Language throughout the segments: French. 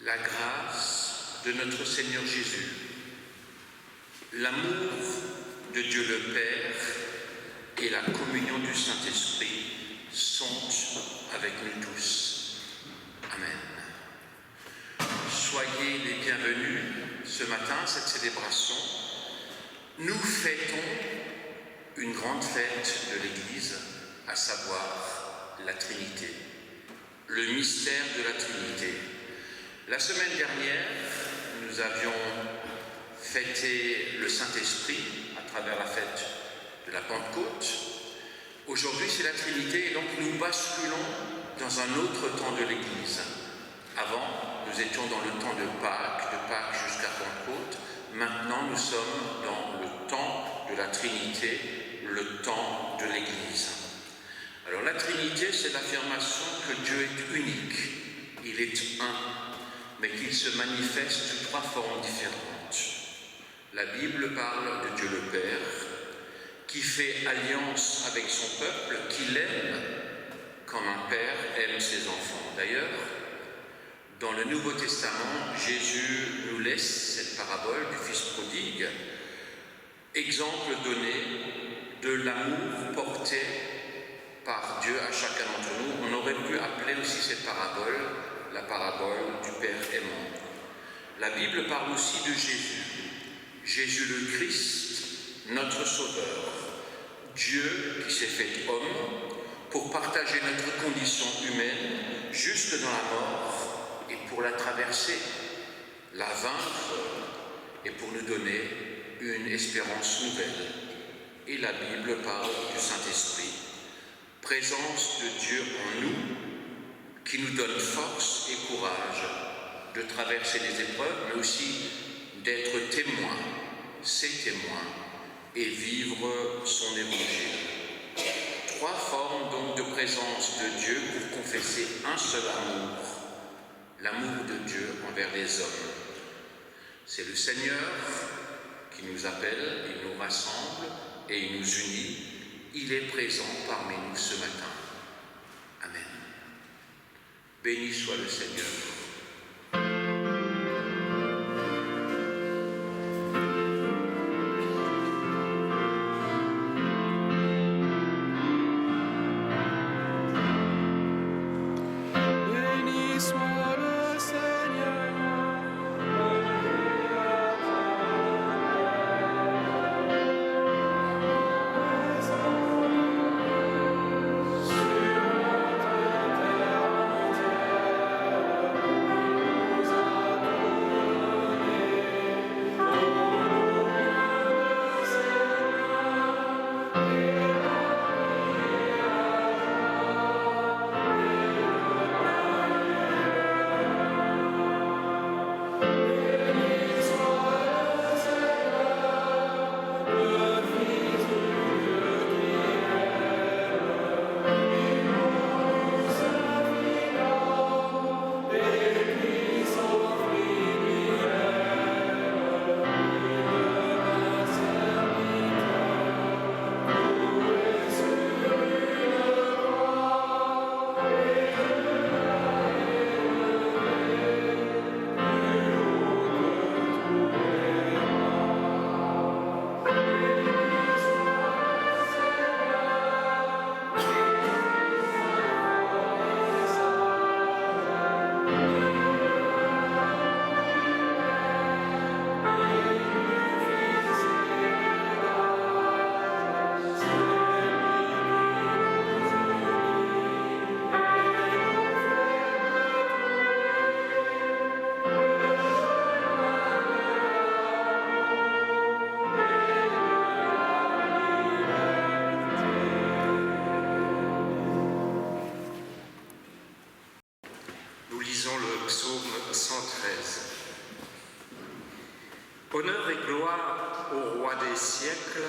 la grâce de notre Seigneur Jésus, l'amour de Dieu le Père et la communion du Saint-Esprit sont avec nous tous. Amen. Soyez les bienvenus ce matin à cette célébration. Nous fêtons une grande fête de l'Église, à savoir la Trinité, le mystère de la Trinité. La semaine dernière, nous avions fêté le Saint-Esprit à travers la fête de la Pentecôte. Aujourd'hui, c'est la Trinité, et donc nous basculons dans un autre temps de l'Église. Avant, nous étions dans le temps de Pâques jusqu'à Pentecôte. Maintenant, nous sommes dans le temps de la Trinité, le temps de l'Église. Alors, la Trinité, c'est l'affirmation que Dieu est unique, il est un, mais qu'il se manifeste sous trois formes différentes. La Bible parle de Dieu le Père, qui fait alliance avec son peuple, qui l'aime comme un père aime ses enfants. D'ailleurs, dans le Nouveau Testament, Jésus nous laisse cette parabole du Fils prodigue, exemple donné de l'amour porté par Dieu à chacun d'entre nous. On aurait pu appeler aussi cette parabole la parabole du Père aimant. La Bible parle aussi de Jésus le Christ, notre Sauveur, Dieu qui s'est fait homme pour partager notre condition humaine jusque dans la mort et pour la traverser, la vaincre et pour nous donner une espérance nouvelle. Et la Bible parle du Saint-Esprit, présence de Dieu en nous, qui nous donne force et courage de traverser les épreuves, mais aussi d'être témoins, ses témoins, et vivre son évangile. Trois formes donc de présence de Dieu pour confesser un seul amour, l'amour de Dieu envers les hommes. C'est le Seigneur qui nous appelle, il nous rassemble et il nous unit. Il est présent parmi nous ce matin. Amen. Béni soit le Seigneur. Honneur et gloire au Roi des siècles,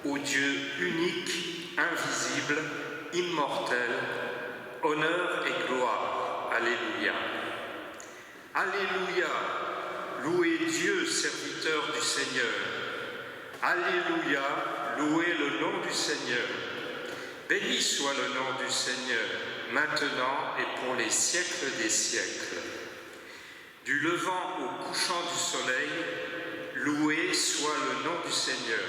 au Dieu unique, invisible, immortel. Honneur et gloire. Alléluia. Alléluia. Louez Dieu, serviteur du Seigneur. Alléluia. Louez le nom du Seigneur. Béni soit le nom du Seigneur, maintenant et pour les siècles des siècles. Du levant au couchant du soleil, loué soit le nom du Seigneur.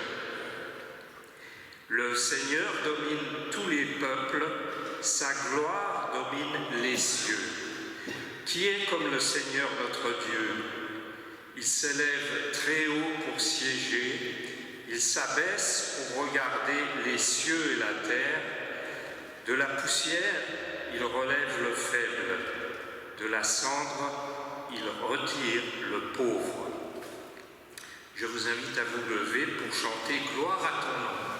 Le Seigneur domine tous les peuples, sa gloire domine les cieux. Qui est comme le Seigneur notre Dieu? Il s'élève très haut pour siéger, il s'abaisse pour regarder les cieux et la terre. De la poussière, il relève le faible, de la cendre, il retire le pauvre. Je vous invite à vous lever pour chanter gloire à ton nom.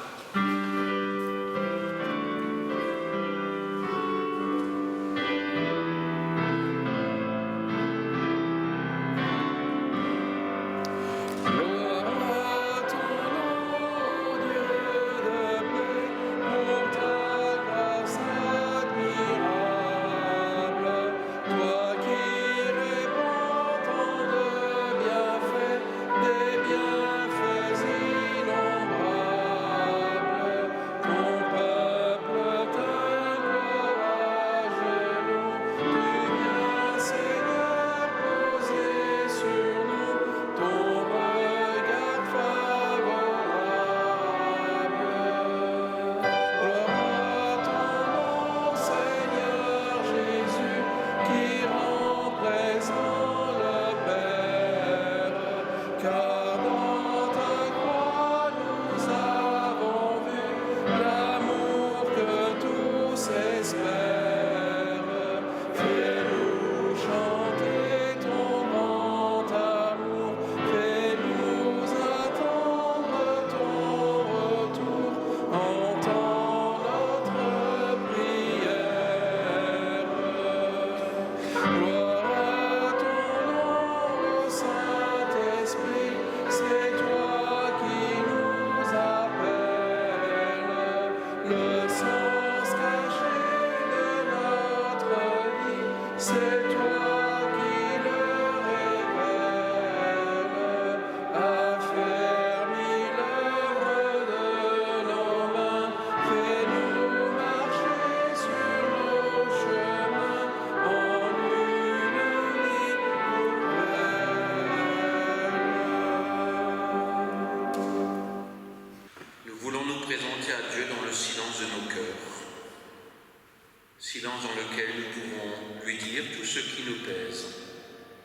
Silence dans lequel nous pouvons lui dire tout ce qui nous pèse,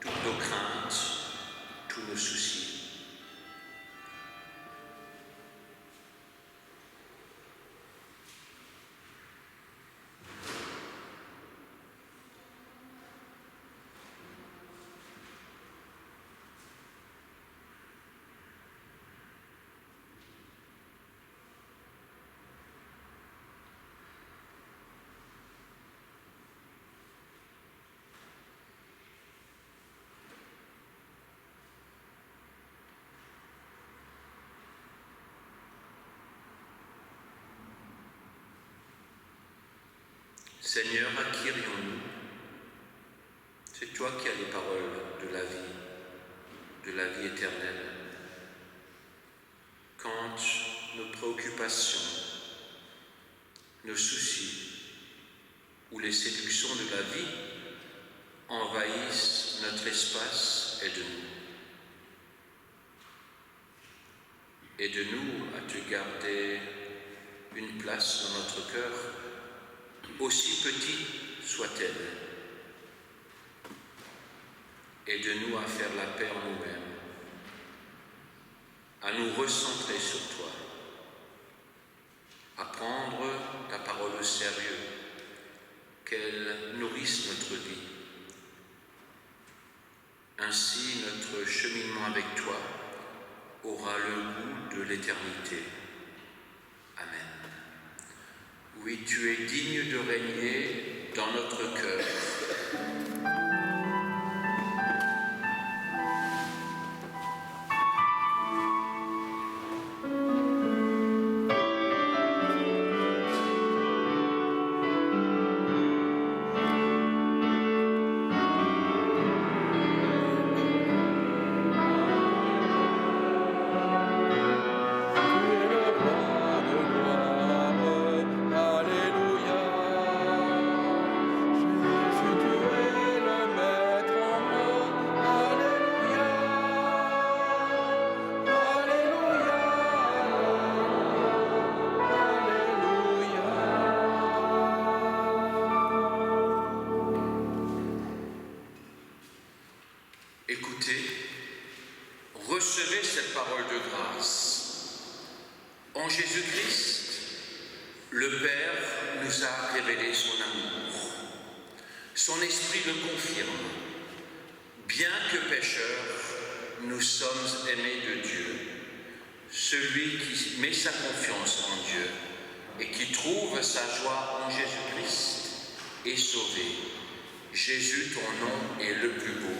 toutes nos craintes, tous nos soucis. Seigneur, à qui irions-nous? C'est toi qui as les paroles de la vie éternelle. Quand nos préoccupations, nos soucis ou les séductions de la vie envahissent notre espace, aide-nous. Aide-nous à te garder une place dans notre cœur, aussi petite soit-elle. Aide-nous à faire la paix en nous-mêmes, à nous recentrer sur toi, à prendre ta parole au sérieux, qu'elle nourrisse notre vie. Ainsi, notre cheminement avec toi aura le goût de l'éternité. Amen. Oui, tu es digne de régner dans notre cœur. Alléluia, Jésus. Écoutez, recevez cette parole de grâce. En Jésus-Christ, le Père nous a révélé son amour. Son esprit le confirme. Bien que pécheurs, nous sommes aimés de Dieu. Celui qui met sa confiance en Dieu et qui trouve sa joie en Jésus-Christ est sauvé. Jésus, ton nom est le plus beau.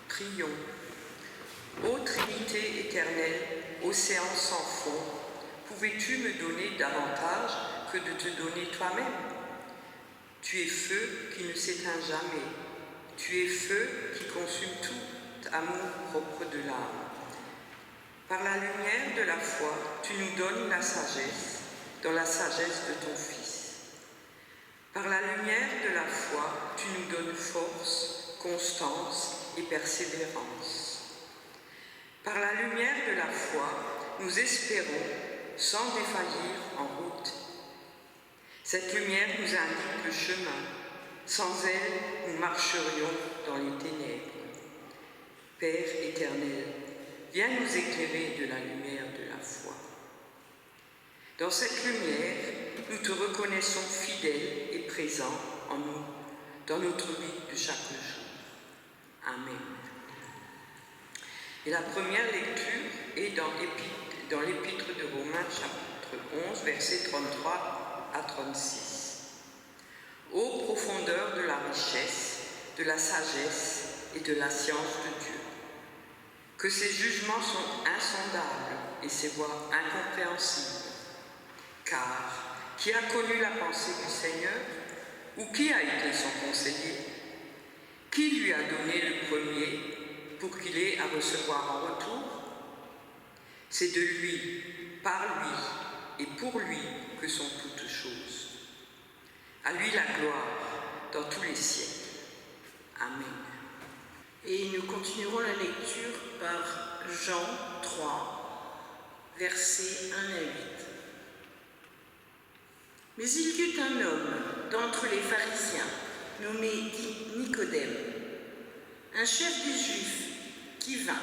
Prions. Ô Trinité éternelle, océan sans fond, pouvais-tu me donner davantage que de te donner toi-même? Tu es feu qui ne s'éteint jamais. Tu es feu qui consume tout amour propre de l'âme. Par la lumière de la foi, tu nous donnes la sagesse, dans la sagesse de ton Fils. Par la lumière de la foi, tu nous donnes force, constance et persévérance. Par la lumière de la foi, nous espérons sans défaillir en route. Cette lumière nous indique le chemin. Sans elle, nous marcherions dans les ténèbres. Père éternel, viens nous éclairer de la lumière de la foi. Dans cette lumière, nous te reconnaissons fidèle et présent en nous, dans notre vie de chaque jour. Amen. Et la première lecture est dans l'Épître de Romains, chapitre 11, versets 33 à 36. Ô profondeur de la richesse, de la sagesse et de la science de Dieu, que ses jugements sont insondables et ses voies incompréhensibles. Car qui a connu la pensée du Seigneur, ou qui a été son conseiller? Qui lui a donné le premier pour qu'il ait à recevoir en retour? C'est de lui, par lui et pour lui que sont toutes choses. À lui la gloire dans tous les siècles. Amen. Et nous continuerons la lecture par Jean 3, versets 1 à 8. Mais il y eut un homme d'entre les pharisiens, nommé Nicodème, un chef des Juifs, qui vint,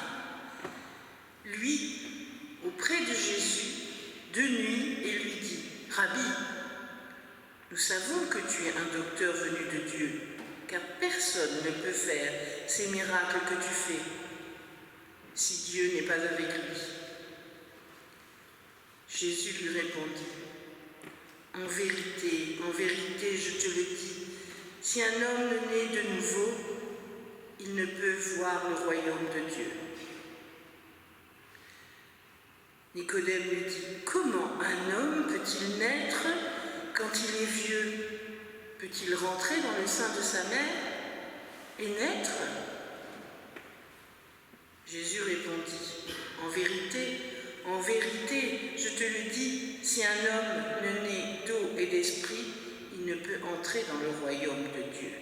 lui, auprès de Jésus, de nuit, et lui dit: Rabbi, nous savons que tu es un docteur venu de Dieu, car personne ne peut faire ces miracles que tu fais, si Dieu n'est pas avec lui. Jésus lui répondit: en vérité, je te le dis, si un homme naît de nouveau, il ne peut voir le royaume de Dieu. Nicodème lui dit: comment un homme peut-il naître quand il est vieux? peut-il rentrer dans le sein de sa mère et naître ? Jésus répondit, en vérité, je te le dis, si un homme ne naît d'eau et d'esprit, il ne peut entrer dans le royaume de Dieu.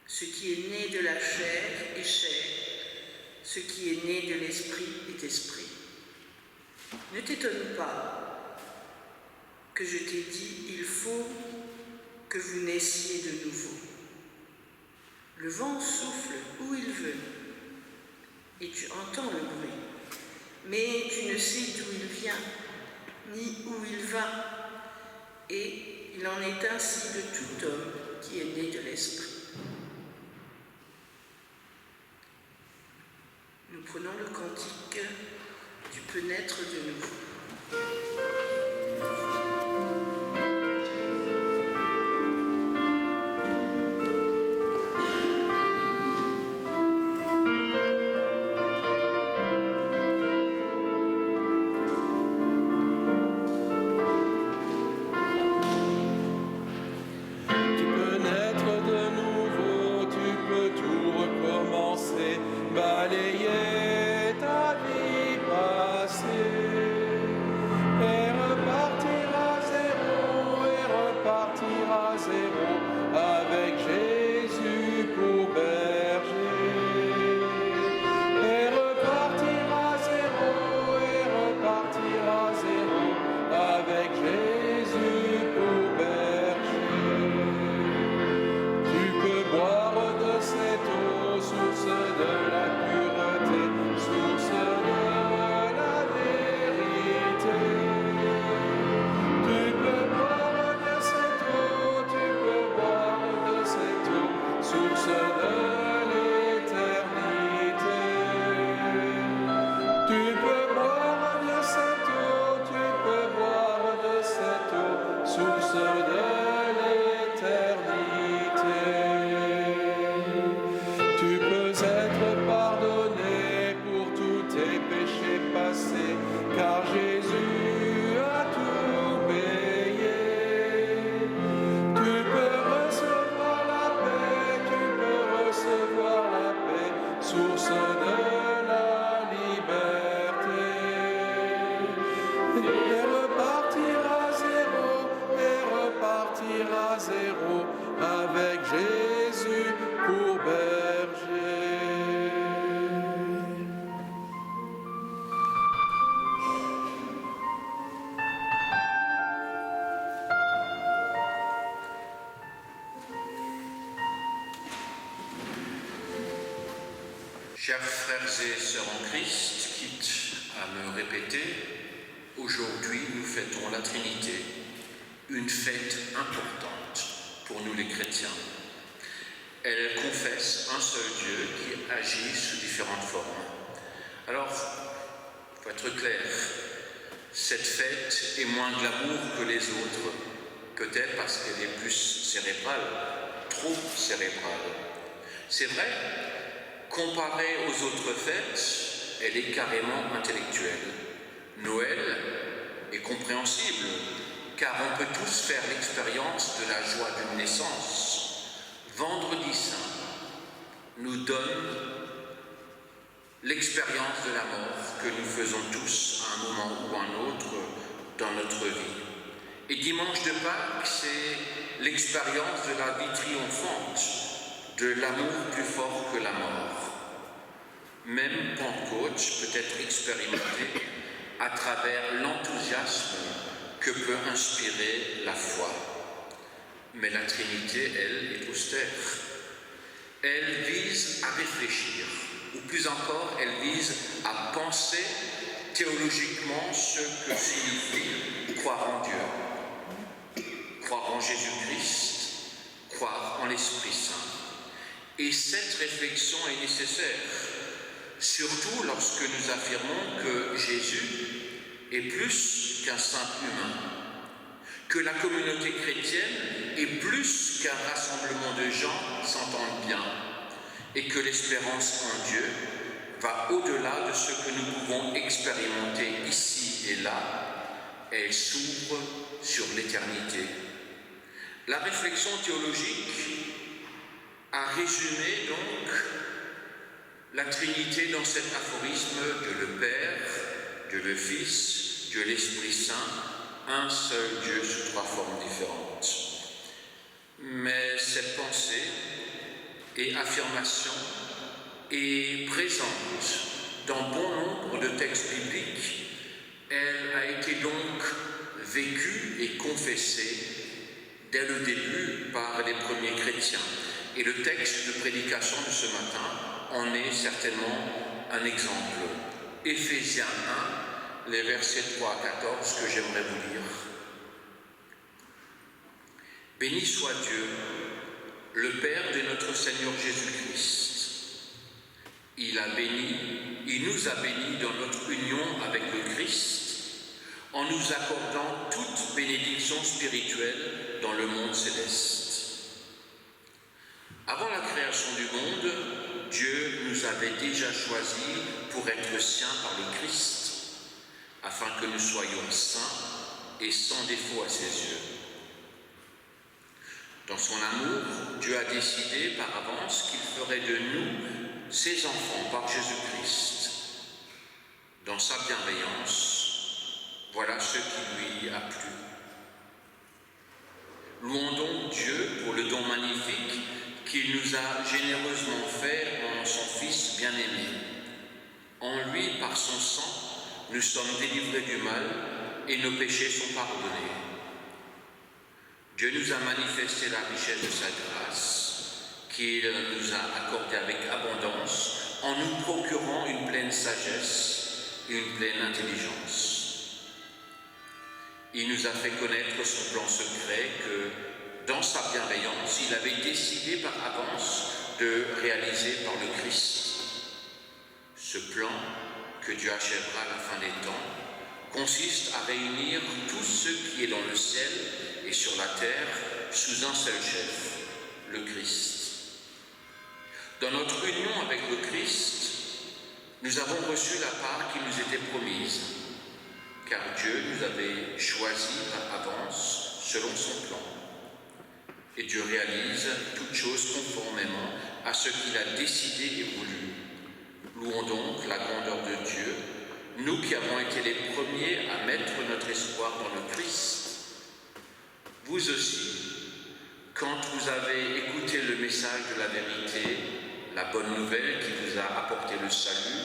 Ce qui est né de la chair est chair, ce qui est né de l'esprit est esprit. Ne t'étonne pas que je t'ai dit, il faut que vous naissiez de nouveau. Le vent souffle où il veut, et tu entends le bruit, mais tu ne sais d'où il vient, ni où il va. Et il en est ainsi de tout homme qui est né de l'esprit. Nous prenons le cantique « Tu peux naître de nouveau ». Balayer ta vie passée et repartir à zéro avec Jésus pour berger. Et repartir à zéro avec Jésus pour berger. Tu peux boire de cette eau, source de la pureté, source de la vérité. Tu peux boire de cette eau, source de l'éternité. Tu peux boire de cette eau, source de l'éternité. Tu peux être pardonné pour tous tes péchés passés, car Jésus a tout payé. Tu peux recevoir la paix, source de la liberté. Et repartir à zéro avec Jésus pour berger. Chers frères et sœurs en Christ, quitte à me répéter, aujourd'hui nous fêtons la Trinité, une fête importante pour nous les chrétiens. Elle confesse un seul Dieu qui agit sous différentes formes. Alors, il faut être clair, cette fête est moins glamour que les autres, peut-être parce qu'elle est plus cérébrale, trop cérébrale. C'est vrai, comparée aux autres fêtes, elle est carrément intellectuelle. Noël est compréhensible, car on peut tous faire l'expérience de la joie d'une naissance. Vendredi Saint nous donne l'expérience de la mort que nous faisons tous à un moment ou à un autre dans notre vie. Et dimanche de Pâques, c'est l'expérience de la vie triomphante, de l'amour plus fort que la mort. Même Pentecôte peut être expérimenté à travers l'enthousiasme que peut inspirer la foi. Mais la Trinité, elle, est austère. Elle vise à réfléchir, ou plus encore, elle vise à penser théologiquement ce que signifie croire en Dieu, croire en Jésus-Christ, croire en l'Esprit Saint. Et cette réflexion est nécessaire, surtout lorsque nous affirmons que Jésus est plus qu'un saint humain, que la communauté chrétienne est plus qu'un rassemblement de gens s'entendent bien, et que l'espérance en Dieu va au-delà de ce que nous pouvons expérimenter ici et là. Elle s'ouvre sur l'éternité. La réflexion théologique a résumé donc la Trinité dans cet aphorisme: Dieu le Père, Dieu le Fils, Dieu l'Esprit Saint, un seul Dieu sous trois formes différentes. Mais cette pensée et affirmation est présente dans bon nombre de textes bibliques. Elle a été donc vécue et confessée dès le début par les premiers chrétiens. Et le texte de prédication de ce matin en est certainement un exemple. Éphésiens 1, les versets 3 à 14 que j'aimerais vous lire. Béni soit Dieu, le Père de notre Seigneur Jésus-Christ. Il nous a bénis dans notre union avec le Christ, en nous accordant toute bénédiction spirituelle dans le monde céleste. Avant la création du monde, Dieu nous avait déjà choisis pour être siens par le Christ, afin que nous soyons saints et sans défaut à ses yeux. Dans son amour, Dieu a décidé par avance qu'il ferait de nous ses enfants par Jésus-Christ. Dans sa bienveillance, voilà ce qui lui a plu. Louons donc Dieu pour le don magnifique qu'il nous a généreusement fait en son Fils bien-aimé. En lui, par son sang, nous sommes délivrés du mal et nos péchés sont pardonnés. Dieu nous a manifesté la richesse de sa grâce, qu'il nous a accordée avec abondance, en nous procurant une pleine sagesse et une pleine intelligence. Il nous a fait connaître son plan secret que, dans sa bienveillance, il avait décidé par avance de réaliser par le Christ. Ce plan, que Dieu achèvera à la fin des temps, consiste à réunir tout ce qui est dans le ciel et sur la terre sous un seul chef, le Christ. Dans notre union avec le Christ, nous avons reçu la part qui nous était promise, car Dieu nous avait choisis par avance selon son plan. Et Dieu réalise toutes choses conformément à ce qu'il a décidé et voulu. Louons donc la grandeur de Dieu, nous qui avons été les premiers à mettre notre espoir dans le Christ. Vous aussi, quand vous avez écouté le message de la vérité, la bonne nouvelle qui vous a apporté le salut,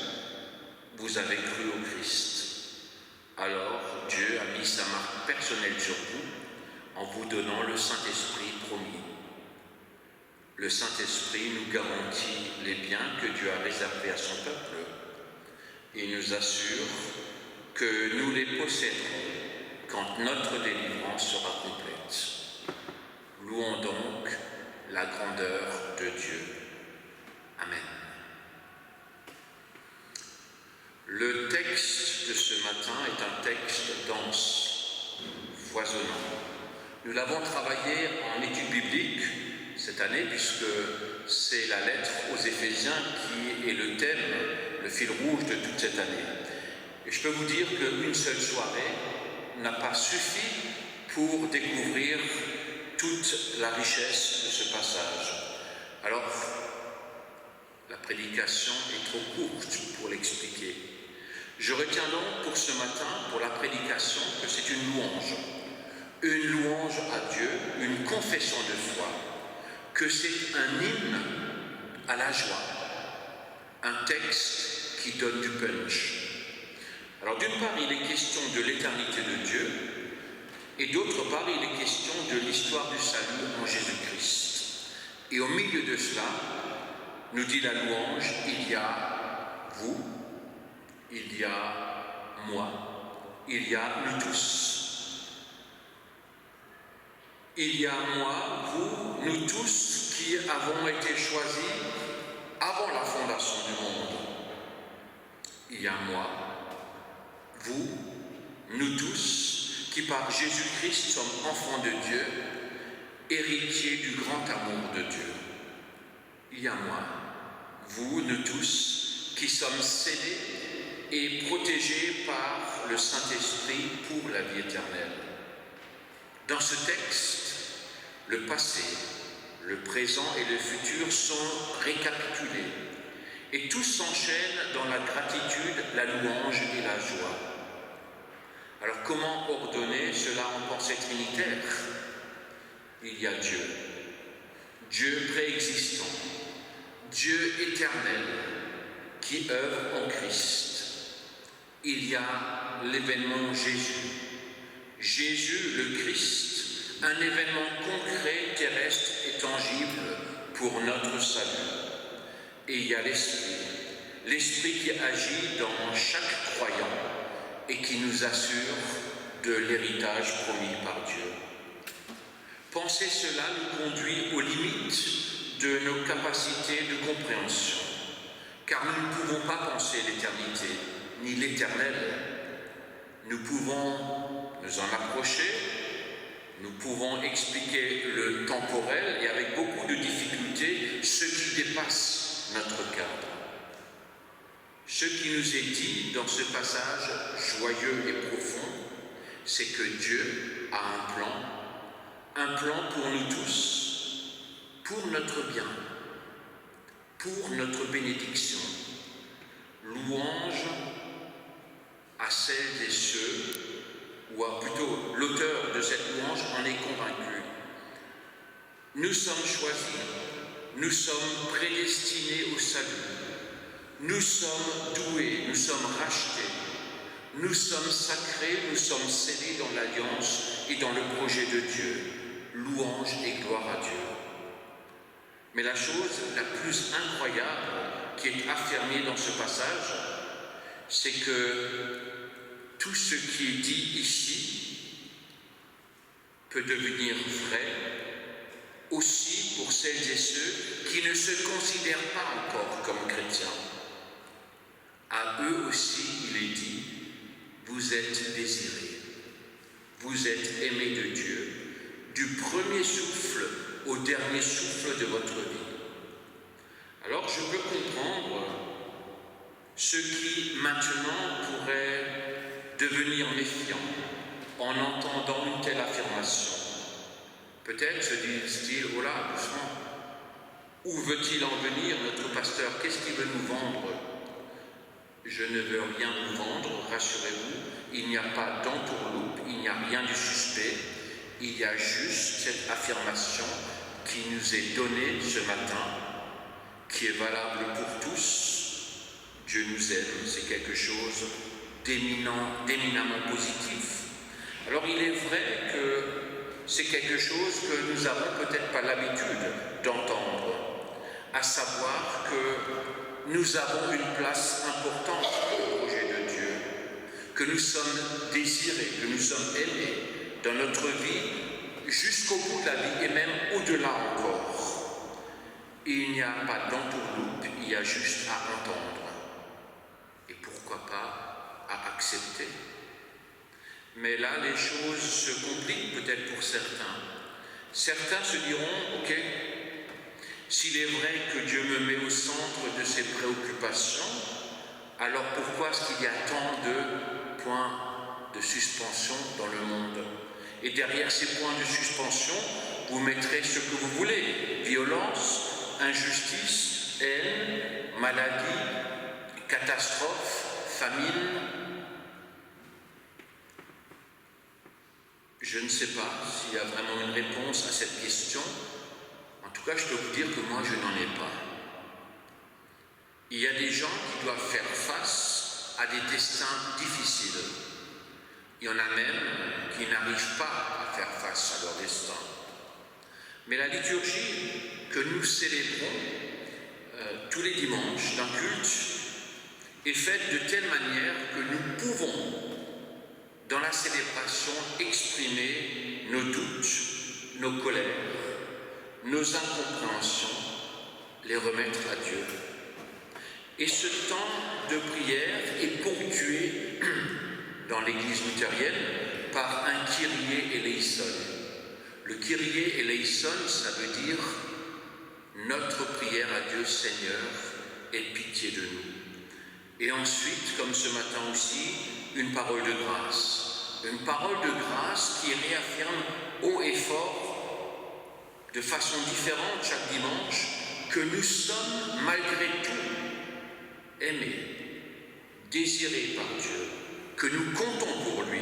vous avez cru au Christ. Alors Dieu a mis sa marque personnelle sur vous en vous donnant le Saint-Esprit promis. Le Saint-Esprit nous garantit les biens que Dieu a réservés à son peuple. Il nous assure que nous les posséderons quand notre délivrance sera complète. Louons donc la grandeur de Dieu. Amen. Le texte de ce matin est un texte dense, foisonnant. Nous l'avons travaillé en étude biblique cette année, puisque c'est la lettre aux Éphésiens qui est le thème, le fil rouge de toute cette année. Et je peux vous dire qu'une seule soirée n'a pas suffi pour découvrir toute la richesse de ce passage. Alors, la prédication est trop courte pour l'expliquer. Je retiens donc pour ce matin, pour la prédication, que c'est une louange à Dieu, une confession de foi, que c'est un hymne à la joie, un texte qui donne du punch. Alors d'une part, il est question de l'éternité de Dieu, et d'autre part, il est question de l'histoire du salut en Jésus-Christ. Et au milieu de cela, nous dit la louange, il y a vous, il y a moi, il y a nous tous. Il y a moi, vous, nous tous qui avons été choisis avant la fondation du monde. Il y a moi, vous, nous tous qui par Jésus-Christ sommes enfants de Dieu, héritiers du grand amour de Dieu. Il y a moi, vous, nous tous qui sommes scellés et protégés par le Saint-Esprit pour la vie éternelle. Dans ce texte, le passé, le présent et le futur sont récapitulés. Et tout s'enchaîne dans la gratitude, la louange et la joie. Alors comment ordonner cela en pensée trinitaire? Il y a Dieu, Dieu préexistant, Dieu éternel qui œuvre en Christ. Il y a l'événement Jésus, Jésus le Christ, un événement concret, terrestre et tangible pour notre salut. Et il y a l'Esprit, l'Esprit qui agit dans chaque croyant et qui nous assure de l'héritage promis par Dieu. Penser cela nous conduit aux limites de nos capacités de compréhension, car nous ne pouvons pas penser l'éternité, ni l'éternel. Nous pouvons nous en approcher, nous pouvons expliquer le temporel et avec beaucoup de difficultés ce qui dépasse notre cadre. Ce qui nous est dit dans ce passage joyeux et profond, c'est que Dieu a un plan pour nous tous, pour notre bien, pour notre bénédiction. Louange à celles et ceux, ou plutôt l'auteur de cette louange en est convaincu. Nous sommes choisis, nous sommes prédestinés au salut, nous sommes doués, nous sommes rachetés, nous sommes sacrés, nous sommes scellés dans l'alliance et dans le projet de Dieu. Louange et gloire à Dieu. Mais la chose la plus incroyable qui est affirmée dans ce passage, c'est que tout ce qui est dit ici peut devenir vrai aussi pour celles et ceux qui ne se considèrent pas encore comme chrétiens. À eux aussi, il est dit, vous êtes désirés, vous êtes aimés de Dieu, du premier souffle au dernier souffle de votre vie. Alors je peux comprendre ceux qui maintenant pourraient devenir méfiants en entendant une telle affirmation. Peut-être se disent-ils, oh là, doucement, où veut-il en venir notre pasteur? Qu'est-ce qu'il veut nous vendre? Je ne veux rien vous vendre, rassurez-vous, il n'y a pas d'entourloupe, il n'y a rien de suspect, il y a juste cette affirmation qui nous est donnée ce matin, qui est valable pour tous. Dieu nous aime, c'est quelque chose d'éminemment positif. Alors il est vrai que c'est quelque chose que nous n'avons peut-être pas l'habitude d'entendre, à savoir que nous avons une place importante dans le projet de Dieu, que nous sommes désirés, que nous sommes aimés dans notre vie jusqu'au bout de la vie et même au-delà encore. Il n'y a pas d'entourloupe, il y a juste à entendre et pourquoi pas à accepter. Mais là, les choses se compliquent peut-être pour certains. Certains se diront, ok, s'il est vrai que Dieu me met au centre de ses préoccupations, alors pourquoi est-ce qu'il y a tant de points de suspension dans le monde? Et derrière ces points de suspension, vous mettrez ce que vous voulez, violence, injustice, haine, maladie, catastrophe, famine. Je ne sais pas s'il y a vraiment une réponse à cette question. En tout cas, je peux vous dire que moi, je n'en ai pas. Il y a des gens qui doivent faire face à des destins difficiles. Il y en a même qui n'arrivent pas à faire face à leur destin. Mais la liturgie que nous célébrons tous les dimanches d'un culte est faite de telle manière que nous pouvons, dans la célébration, exprimer nos doutes, nos colères, nos incompréhensions, les remettre à Dieu. Et ce temps de prière est ponctué dans l'Église luthérienne par un Kyrie eleison. Le Kyrie eleison, ça veut dire notre prière à Dieu Seigneur, aie pitié de nous. Et ensuite, comme ce matin aussi, une parole de grâce. Une parole de grâce qui réaffirme haut et fort de façon différente chaque dimanche, que nous sommes malgré tout aimés, désirés par Dieu, que nous comptons pour lui,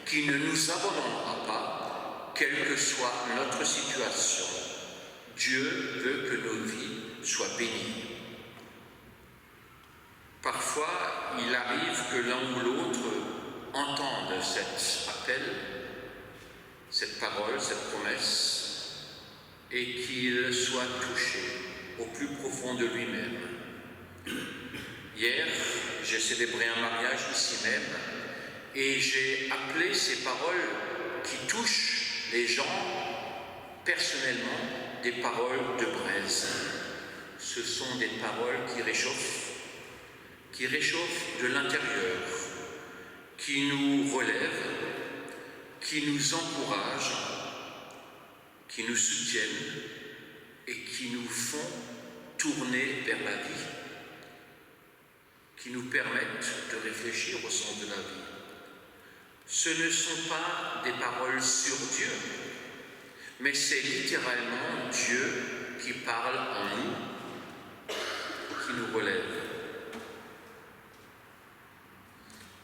qui ne nous abandonnera pas, quelle que soit notre situation. Dieu veut que nos vies soient bénies. Parfois, il arrive que l'un ou l'autre entende cet appel, cette parole, cette promesse, et qu'il soit touché au plus profond de lui-même. Hier, j'ai célébré un mariage ici même, et j'ai appelé ces paroles qui touchent les gens personnellement des paroles de braise. Ce sont des paroles qui réchauffent de l'intérieur, qui nous relèvent, qui nous encouragent, qui nous soutiennent et qui nous font tourner vers la vie, qui nous permettent de réfléchir au sens de la vie. Ce ne sont pas des paroles sur Dieu, mais c'est littéralement Dieu qui parle en nous, qui nous relève.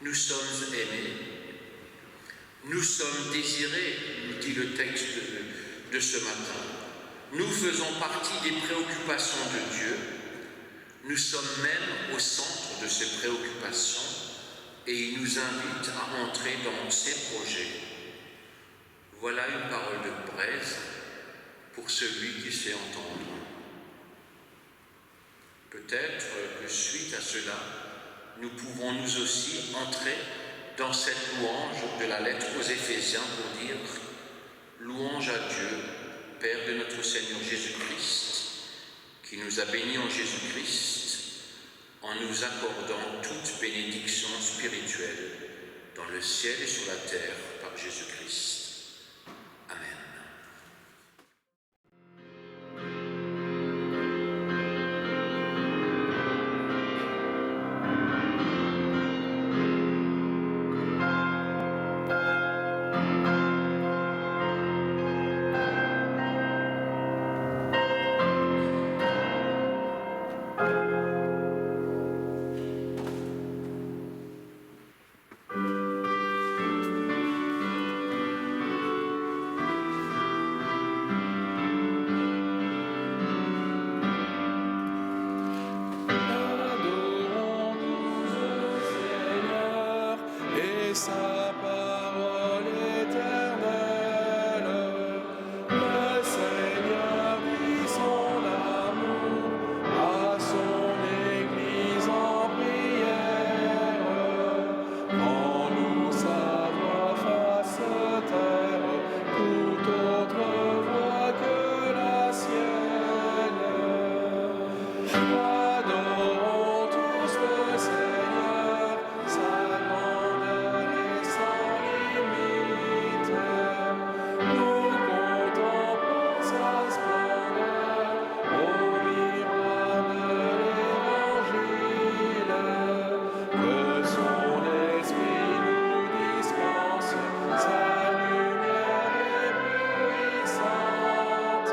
Nous sommes aimés, nous sommes désirés, nous dit le texte de ce matin. Nous faisons partie des préoccupations de Dieu, nous sommes même au centre de ses préoccupations et il nous invite à entrer dans ses projets. Voilà une parole de braise pour celui qui sait entendre. Peut-être que suite à cela, nous pouvons nous aussi entrer dans cette louange de la lettre aux Éphésiens pour dire « Louange à Dieu, Père de notre Seigneur Jésus-Christ, qui nous a bénis en Jésus-Christ, en nous accordant toute bénédiction spirituelle dans le ciel et sur la terre par Jésus-Christ. Amen. » Sa parole éternelle, le Seigneur dit son amour à son Église en prière. Quand nous sa voix fasse taire toute autre voix que la sienne, adorons tous le Seigneur, sa grandeur et sans limite. Nous contemplons sa splendeur au miroir de l'Évangile. Que son esprit nous dispense sa lumière éblouissante.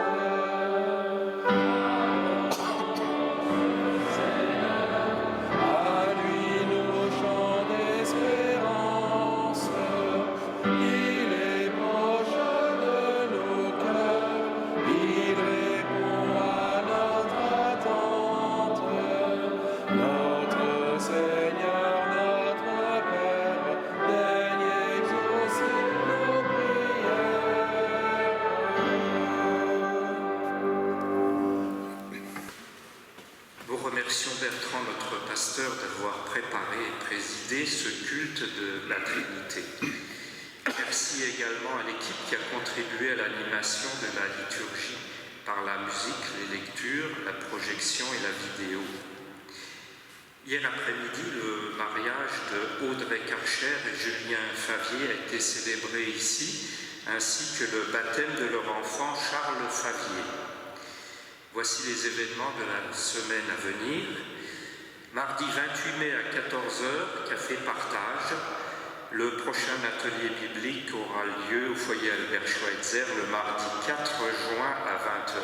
À lui nos chants d'espérance, il est proche de nos cœurs, il répond à notre attente. Notre Seigneur, notre Père, daigne exaucer nos prières. Nous remercions Bertrand, notre pasteur, d'avoir préparé et présidé ce culte de la Trinité. Merci également à l'équipe qui a contribué à l'animation de la liturgie par la musique, les lectures, la projection et la vidéo. Hier après-midi, le mariage de Audrey Karcher et Julien Favier a été célébré ici, ainsi que le baptême de leur enfant Charles Favier. Voici les événements de la semaine à venir. Mardi 28 mai à 14h, café partage. Le prochain atelier biblique aura lieu au foyer Albert Schweitzer le mardi 4 juin à 20h.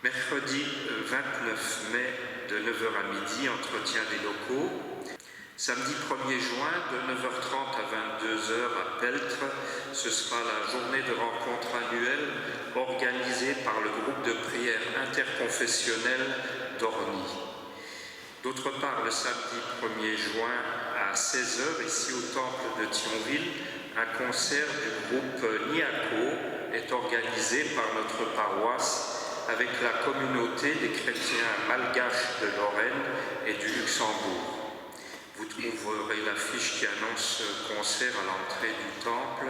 Mercredi 29 mai de 9h à midi, entretien des locaux. Samedi 1er juin de 9h30 à 22h à Peltre, ce sera la journée de rencontre annuelle organisée par le groupe de prière interconfessionnel d'Orny. D'autre part, le samedi 1er juin à 16h, ici au temple de Thionville, un concert du groupe Niaco est organisé par notre paroisse avec la communauté des chrétiens malgaches de Lorraine et du Luxembourg. Vous trouverez l'affiche qui annonce ce concert à l'entrée du temple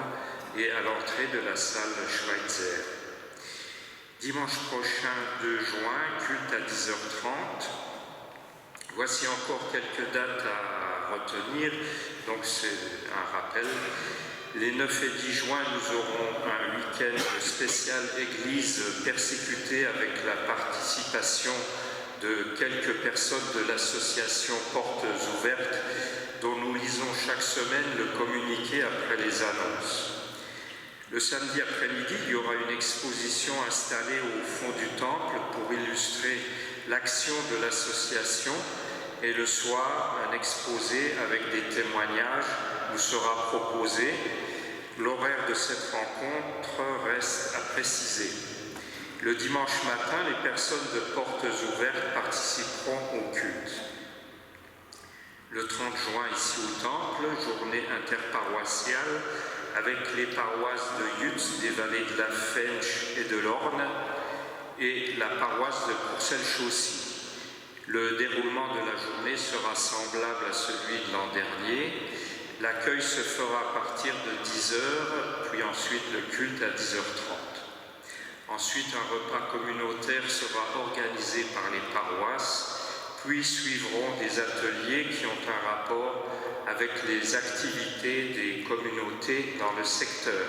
et à l'entrée de la salle Schweitzer. Dimanche prochain 2 juin, culte à 10h30. Voici encore quelques dates à retenir, donc c'est un rappel. Les 9 et 10 juin, nous aurons un week-end spécial Église persécutée avec la participation de quelques personnes de l'association Portes Ouvertes, dont nous lisons chaque semaine le communiqué après les annonces. Le samedi après-midi, il y aura une exposition installée au fond du temple pour illustrer l'action de l'association, et le soir, un exposé avec des témoignages nous sera proposé. L'horaire de cette rencontre reste à préciser. Le dimanche matin, les personnes de Portes Ouvertes participeront au culte. Le 30 juin, ici au Temple, journée interparoissiale avec les paroisses de Yutz, des vallées de la Fench et de l'Orne, et la paroisse de Courcelles-Chaussy. Le déroulement de la journée sera semblable à celui de l'an dernier. L'accueil se fera à partir de 10h, puis ensuite le culte à 10h30. Ensuite, un repas communautaire sera organisé par les paroisses, puis suivront des ateliers qui ont un rapport avec les activités des communautés dans le secteur.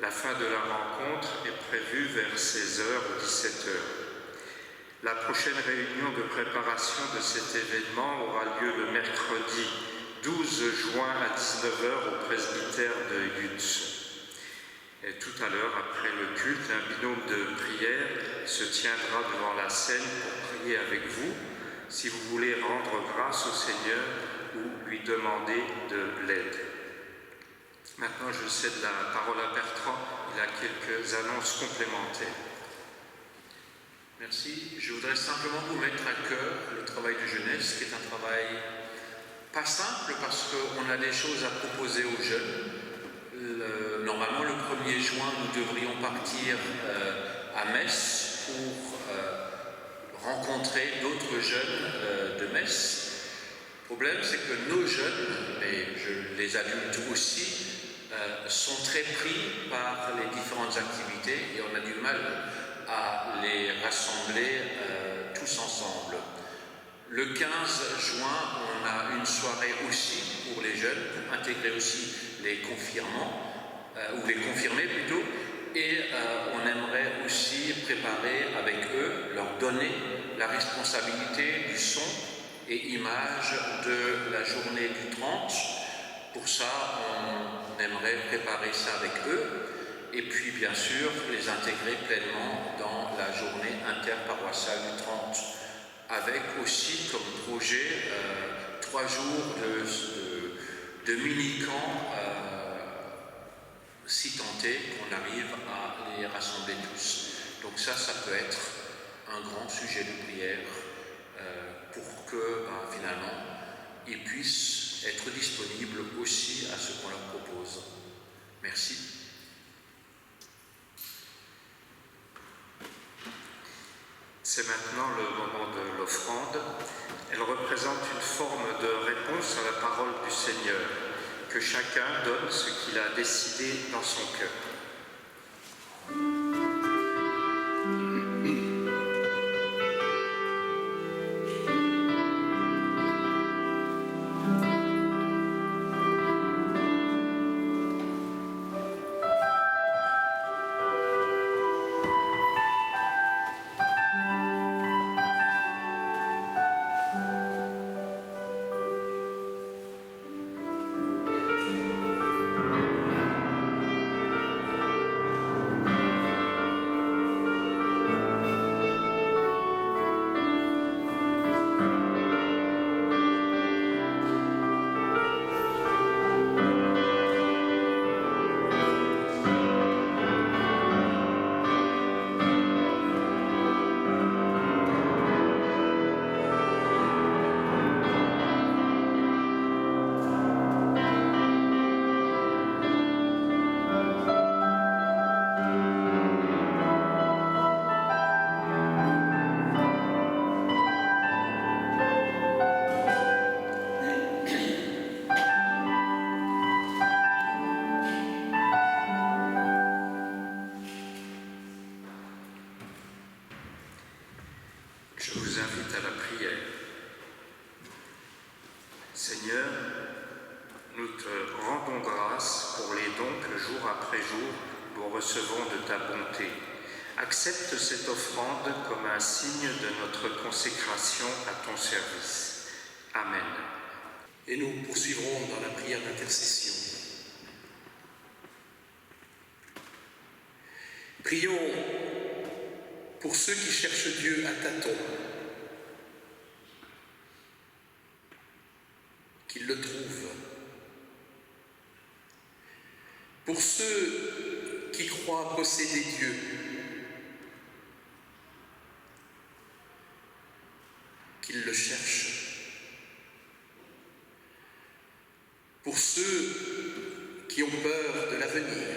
La fin de la rencontre est prévue vers 16h ou 17h. La prochaine réunion de préparation de cet événement aura lieu le mercredi 12 juin à 19h au presbytère de Yutz. Et tout à l'heure, après le culte, un binôme de prière se tiendra devant la scène pour prier avec vous, si vous voulez rendre grâce au Seigneur ou lui demander de l'aide. Maintenant, je cède la parole à Bertrand. Il a quelques annonces complémentaires. Merci. Je voudrais simplement vous mettre à cœur le travail de jeunesse, qui est un travail pas simple parce qu'on a des choses à proposer aux jeunes. Normalement, le 1er juin, nous devrions partir à Metz pour rencontrer d'autres jeunes de Metz. Le problème, c'est que nos jeunes, et les adultes aussi, sont très pris par les différentes activités et on a du mal à les rassembler tous ensemble. Le 15 juin, on a une soirée aussi pour les jeunes, pour intégrer aussi les confirmants, ou les confirmés plutôt, et on aimerait aussi préparer avec eux, leur donner la responsabilité du son et image de la journée du 30. Pour ça, on aimerait préparer ça avec eux, et puis bien sûr les intégrer pleinement dans la journée interparoissiale du 30, avec aussi comme projet 3 jours de mini-camp, si tant est qu'on arrive à les rassembler tous. Donc ça peut être un grand sujet de prière pour que finalement ils puissent être disponibles aussi à ce qu'on leur propose. Merci. C'est maintenant le moment de l'offrande. Elle représente une forme de réponse à la parole du Seigneur, que chacun donne ce qu'il a décidé dans son cœur. invite à la prière. Seigneur, nous te rendons grâce pour les dons que jour après jour nous recevons de ta bonté. Accepte cette offrande comme un signe de notre consécration à ton service. Amen. Et nous poursuivrons dans la prière d'intercession. Prions pour ceux qui cherchent Dieu à tâtons, qu'ils le trouvent. Pour ceux qui croient posséder Dieu, qu'ils le cherchent. Pour ceux qui ont peur de l'avenir,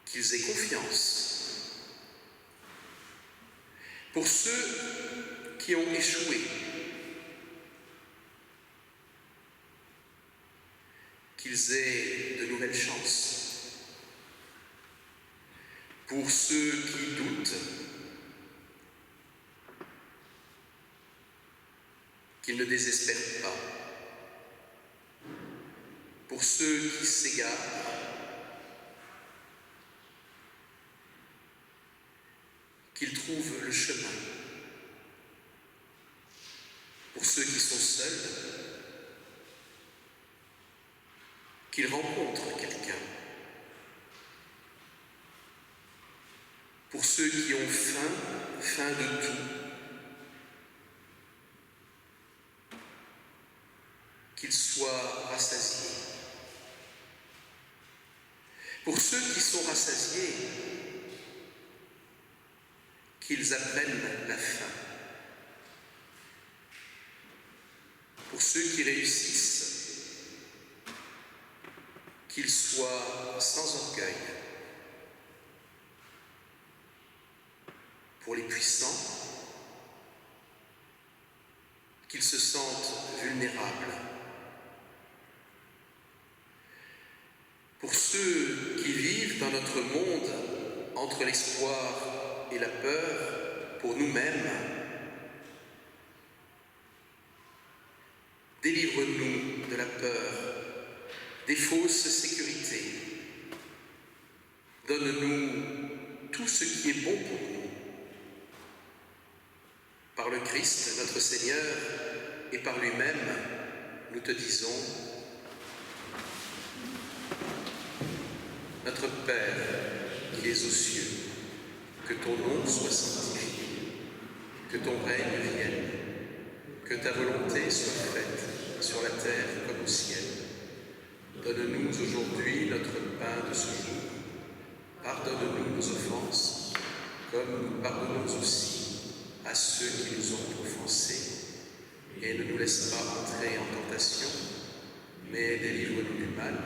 qu'ils aient confiance. Pour ceux qui ont échoué, qu'ils aient de nouvelles chances. Pour ceux qui doutent, qu'ils ne désespèrent pas. Pour ceux qui s'égarent, qu'ils trouvent le chemin. Pour ceux qui sont seuls, qu'ils rencontrent quelqu'un. Pour ceux qui ont faim de tout, qu'ils soient rassasiés. Pour ceux qui sont rassasiés, qu'ils apprennent la faim. Pour ceux qui réussissent, qu'ils soient sans orgueil. Pour les puissants, qu'ils se sentent vulnérables. Pour ceux qui vivent dans notre monde entre l'espoir et la peur pour nous-mêmes, délivre-nous de la peur, des fausses sécurités. Donne-nous tout ce qui est bon pour nous. Par le Christ, notre Seigneur, et par lui-même, nous te disons: Notre Père, qui es aux cieux, que ton nom soit sanctifié, que ton règne vienne, que ta volonté soit faite sur la terre comme au ciel. Donne-nous aujourd'hui notre pain de ce jour. Pardonne-nous nos offenses, comme nous pardonnons aussi à ceux qui nous ont offensés. Et ne nous laisse pas entrer en tentation, mais délivre-nous du mal,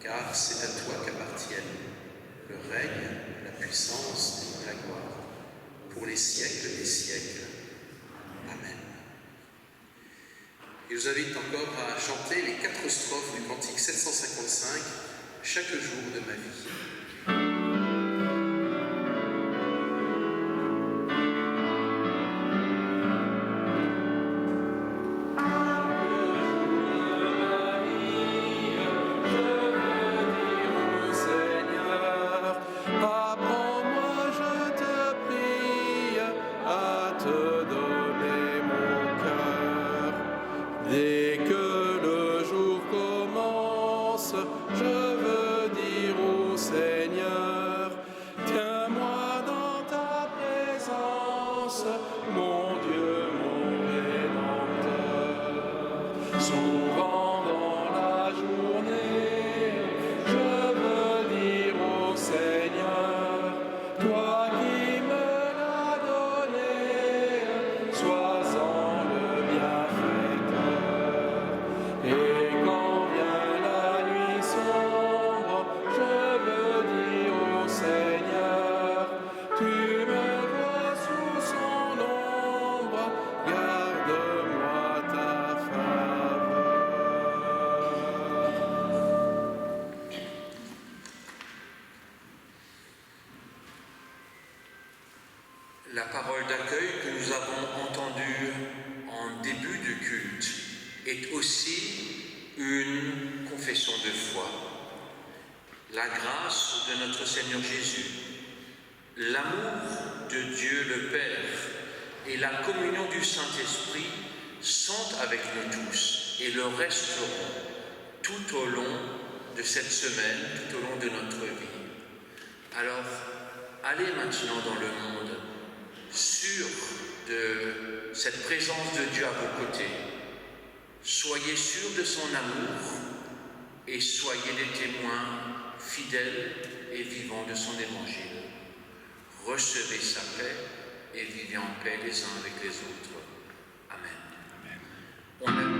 car c'est à toi qu'appartiennent le règne, la puissance et la gloire, pour les siècles des siècles. Amen. Je vous invite encore à chanter les 4 strophes du cantique 755, chaque jour de ma vie. Dès que le jour commence, je veux dire au Seigneur, tiens-moi dans ta présence, mon Dieu, mon Rédempteur. Souvent dans la journée, je veux dire au Seigneur, toi qui me l'as donné, sois-en le bienfaiteur. Et quand vient la nuit sombre, je veux dire au La parole d'accueil que nous avons entendue en début de culte est aussi une confession de foi. La grâce de notre Seigneur Jésus, l'amour de Dieu le Père et la communion du Saint-Esprit sont avec nous tous et le resteront tout au long de cette semaine, tout au long de notre vie. Alors, allez maintenant dans le monde, sûr de cette présence de Dieu à vos côtés. Soyez sûrs de son amour et soyez des témoins fidèles et vivants de son évangile. Recevez sa paix et vivez en paix les uns avec les autres. Amen. Amen.